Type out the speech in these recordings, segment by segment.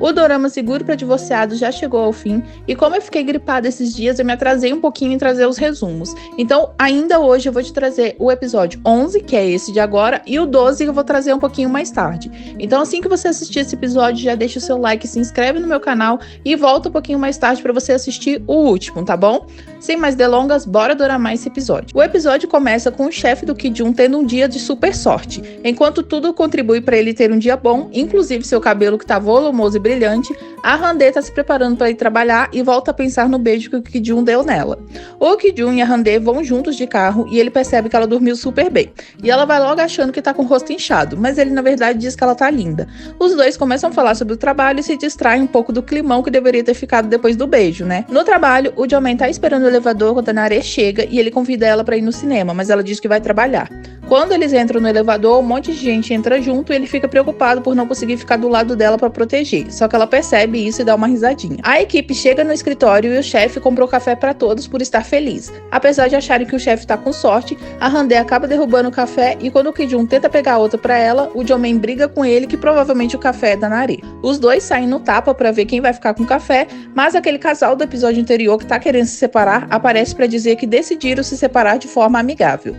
O dorama Seguro para Divorciados já chegou ao fim e como eu fiquei gripada esses dias, eu me atrasei um pouquinho em trazer os resumos. Então, ainda hoje eu vou te trazer o episódio 11, que é esse de agora, e o 12 que eu vou trazer um pouquinho mais tarde. Então, assim que você assistir esse episódio, já deixa o seu like, se inscreve no meu canal e volta um pouquinho mais tarde para você assistir o último, tá bom? Sem mais delongas, bora doramar esse episódio. O episódio começa com o chefe do Ki-jun tendo um dia de super sorte. Enquanto tudo contribui para ele ter um dia bom, inclusive seu cabelo que tá volumoso e brilhante, a Hande tá se preparando para ir trabalhar e volta a pensar no beijo que o Ki-jun deu nela. O Ki-jun e a Hande vão juntos de carro e ele percebe que ela dormiu super bem. E ela vai logo achando que tá com o rosto inchado, mas ele na verdade diz que ela tá linda. Os dois começam a falar sobre o trabalho e se distraem um pouco do climão que deveria ter ficado depois do beijo, né? No trabalho, o Jomen tá esperando o elevador quando a Nare chega e ele convida ela para ir no cinema, mas ela diz que vai trabalhar. Quando eles entram no elevador, um monte de gente entra junto e ele fica preocupado por não conseguir ficar do lado dela para proteger. Só que ela percebe isso e dá uma risadinha. A equipe chega no escritório e o chefe comprou café para todos por estar feliz. Apesar de acharem que o chefe tá com sorte, a Hande acaba derrubando o café e quando o Ki-jun tenta pegar outra para ela, o Jomen briga com ele que provavelmente o café é da Nare. Os dois saem no tapa para ver quem vai ficar com o café, mas aquele casal do episódio anterior que tá querendo se separar aparece para dizer que decidiram se separar de forma amigável.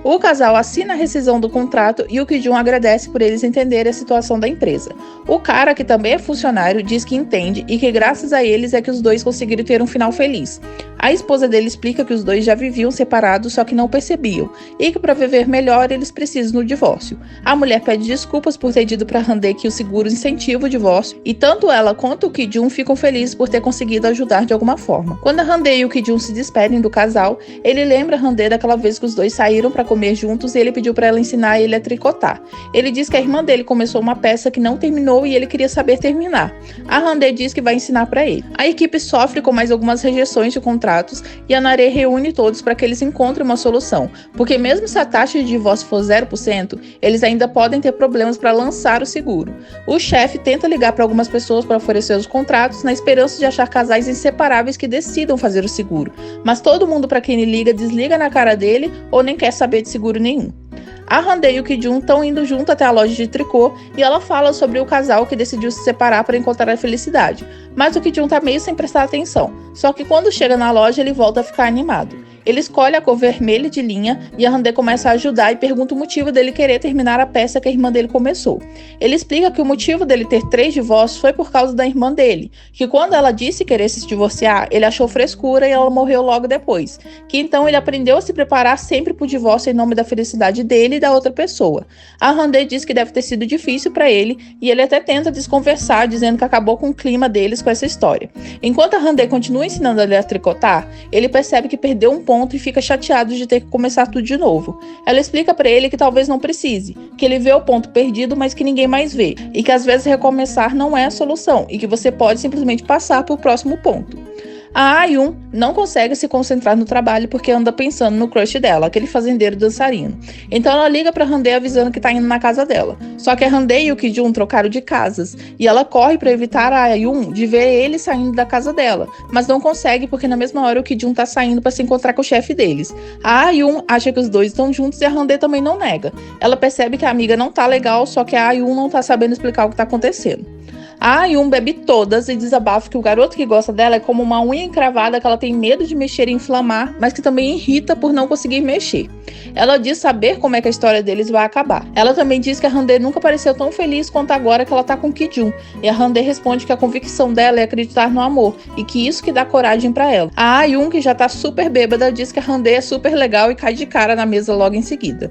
O casal assina a rescisão do contrato e o Ki-jun agradece por eles entenderem a situação da empresa. O cara, que também é funcionário, diz que entende e que graças a eles é que os dois conseguiram ter um final feliz. A esposa dele explica que os dois já viviam separados, só que não percebiam, e que para viver melhor eles precisam do divórcio. A mulher pede desculpas por ter dito para Hande que o seguro incentiva o divórcio, e tanto ela quanto o Ki-jun ficam felizes por ter conseguido ajudar de alguma forma. Quando a Hande e o Ki-jun se despedem do casal, ele lembra a Hande daquela vez que os dois saíram para comer juntos e ele pediu para ela ensinar ele a tricotar. Ele diz que a irmã dele começou uma peça que não terminou e ele queria saber terminar. A Hande diz que vai ensinar para ele. A equipe sofre com mais algumas rejeições de contratos e a Nare reúne todos para que eles encontrem uma solução, porque mesmo se a taxa de divórcio for 0%, eles ainda podem ter problemas para lançar o seguro. O chefe tenta ligar para algumas pessoas para oferecer os contratos na esperança de achar casais inseparáveis que decidam fazer o seguro, mas todo mundo para quem ele liga desliga na cara dele ou nem quer saber de seguro nenhum. A Hande e o Ki-jun estão indo junto até a loja de tricô e ela fala sobre o casal que decidiu se separar para encontrar a felicidade. Mas o Ki-jun tá meio sem prestar atenção, só que quando chega na loja ele volta a ficar animado. Ele escolhe a cor vermelha de linha e a Hande começa a ajudar e pergunta o motivo dele querer terminar a peça que a irmã dele começou. Ele explica que o motivo dele ter 3 divórcios foi por causa da irmã dele, que quando ela disse querer se divorciar, ele achou frescura e ela morreu logo depois, que então ele aprendeu a se preparar sempre pro divórcio em nome da felicidade dele e da outra pessoa. A Hande diz que deve ter sido difícil para ele e ele até tenta desconversar, dizendo que acabou com o clima deles com essa história. Enquanto a Hande continua ensinando ele a tricotar, ele percebe que perdeu um ponto e fica chateado de ter que começar tudo de novo. Ela explica para ele que talvez não precise, que ele vê o ponto perdido, mas que ninguém mais vê, e que às vezes recomeçar não é a solução, e que você pode simplesmente passar para o próximo ponto. A Ayun não consegue se concentrar no trabalho porque anda pensando no crush dela, aquele fazendeiro dançarino. Então ela liga pra Hande avisando que tá indo na casa dela. Só que a Hande e o Ki-jun trocaram de casas, e ela corre pra evitar a Ayun de ver ele saindo da casa dela, mas não consegue porque na mesma hora o Ki-jun tá saindo pra se encontrar com o chefe deles. A Ayun acha que os dois estão juntos e a Hande também não nega. Ela percebe que a amiga não tá legal, só que a Ayun não tá sabendo explicar o que tá acontecendo. A Ayun bebe todas e desabafa que o garoto que gosta dela é como uma unha encravada que ela tem medo de mexer e inflamar, mas que também irrita por não conseguir mexer. Ela diz saber como é que a história deles vai acabar. Ela também diz que a Hande nunca pareceu tão feliz quanto agora que ela tá com Ki-jun, e a Hande responde que a convicção dela é acreditar no amor, e que isso que dá coragem pra ela. A Ayun, que já tá super bêbada, diz que a Hande é super legal e cai de cara na mesa logo em seguida.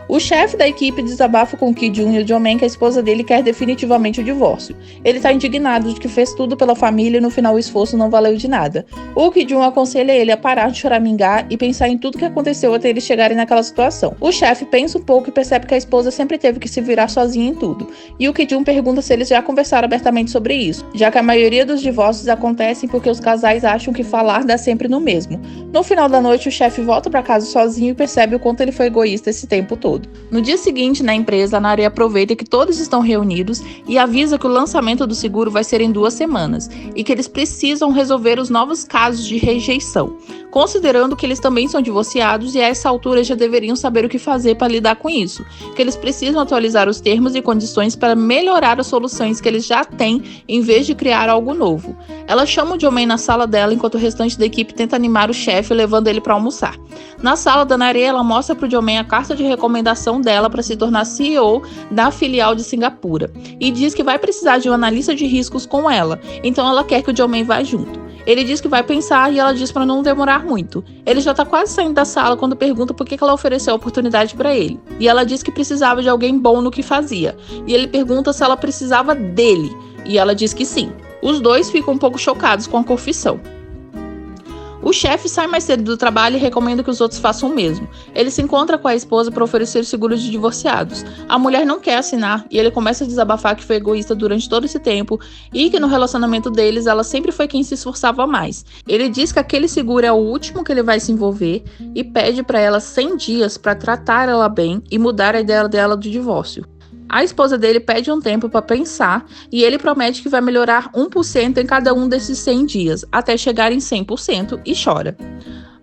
O chefe da equipe desabafa com o Ki-jun e o Jomen que a esposa dele quer definitivamente o divórcio. Ele tá indignado de que fez tudo pela família e no final o esforço não valeu de nada. O Ki-jun aconselha ele a parar de choramingar e pensar em tudo que aconteceu até eles chegarem naquela situação. O chefe pensa um pouco e percebe que a esposa sempre teve que se virar sozinha em tudo. E o Ki-jun pergunta se eles já conversaram abertamente sobre isso, já que a maioria dos divórcios acontecem porque os casais acham que falar dá sempre no mesmo. No final da noite, o chefe volta pra casa sozinho e percebe o quanto ele foi egoísta esse tempo todo. todo. No dia seguinte, na empresa, a Nari aproveita que todos estão reunidos e avisa que o lançamento do seguro vai ser em 2 semanas e que eles precisam resolver os novos casos de rejeição, considerando que eles também são divorciados e a essa altura já deveriam saber o que fazer para lidar com isso, que eles precisam atualizar os termos e condições para melhorar as soluções que eles já têm em vez de criar algo novo. Ela chama o Joe na sala dela enquanto o restante da equipe tenta animar o chefe levando ele para almoçar. Na sala da Nari, ela mostra para o Joe a carta de recomendação dela para se tornar CEO da filial de Singapura e diz que vai precisar de um analista de riscos com ela, então ela quer que o Joe vá junto. Ele diz que vai pensar e ela diz para não demorar muito. Ele já tá quase saindo da sala quando pergunta por que ela ofereceu a oportunidade para ele. E ela diz que precisava de alguém bom no que fazia. E ele pergunta se ela precisava dele. E ela diz que sim. Os dois ficam um pouco chocados com a confissão. O chefe sai mais cedo do trabalho e recomenda que os outros façam o mesmo. Ele se encontra com a esposa para oferecer seguro de divorciados. A mulher não quer assinar e ele começa a desabafar que foi egoísta durante todo esse tempo e que no relacionamento deles ela sempre foi quem se esforçava mais. Ele diz que aquele seguro é o último que ele vai se envolver e pede para ela 100 dias para tratar ela bem e mudar a ideia dela do divórcio. A esposa dele pede um tempo para pensar e ele promete que vai melhorar 1% em cada um desses 100 dias, até chegar em 100% e chora.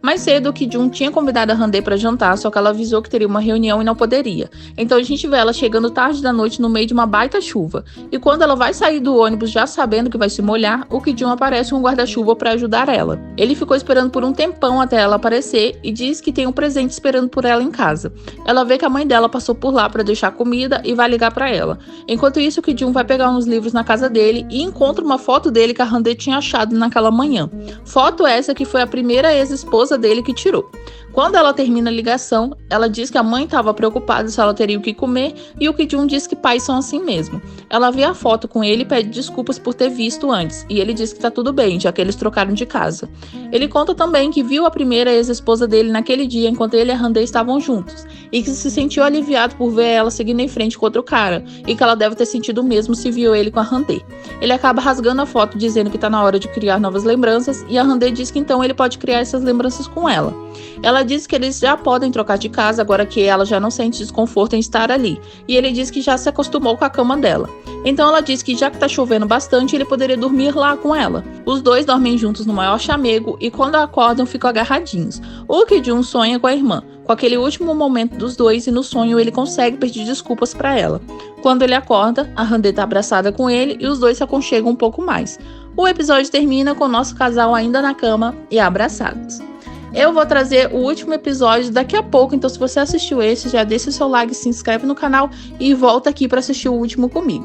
Mais cedo, que Jun tinha convidado a Hyundai para jantar, só que ela avisou que teria uma reunião e não poderia. Então a gente vê ela chegando tarde da noite no meio de uma baita chuva. E quando ela vai sair do ônibus já sabendo que vai se molhar, o Ki-jun aparece com um guarda-chuva para ajudar ela. Ele ficou esperando por um tempão até ela aparecer e diz que tem um presente esperando por ela em casa. Ela vê que a mãe dela passou por lá para deixar comida e vai ligar para ela. Enquanto isso, o Ki-jun vai pegar uns livros na casa dele e encontra uma foto dele que a Hyundai tinha achado naquela manhã. Foto essa que foi a primeira ex-esposa dele que tirou. Quando ela termina a ligação, ela diz que a mãe estava preocupada se ela teria o que comer e o Ki-jun diz que pais são assim mesmo. Ela vê a foto com ele e pede desculpas por ter visto antes e ele diz que tá tudo bem, já que eles trocaram de casa. Ele conta também que viu a primeira ex-esposa dele naquele dia enquanto ele e a Hyundai estavam juntos e que se sentiu aliviado por ver ela seguindo em frente com outro cara e que ela deve ter sentido o mesmo se viu ele com a Hyundai. Ele acaba rasgando a foto dizendo que tá na hora de criar novas lembranças e a Hyundai diz que então ele pode criar essas lembranças com ela. Ela diz que eles já podem trocar de casa agora que ela já não sente desconforto em estar ali. E ele diz que já se acostumou com a cama dela. Então ela diz que já que tá chovendo bastante, ele poderia dormir lá com ela. Os dois dormem juntos no maior chamego e quando acordam ficam agarradinhos. O Ki-jun sonha com a irmã, com aquele último momento dos dois e no sonho ele consegue pedir desculpas para ela. Quando ele acorda, a Hyundai tá abraçada com ele e os dois se aconchegam um pouco mais. O episódio termina com o nosso casal ainda na cama e abraçados. Eu vou trazer o último episódio daqui a pouco, então se você assistiu esse, já deixa o seu like, se inscreve no canal e volta aqui para assistir o último comigo.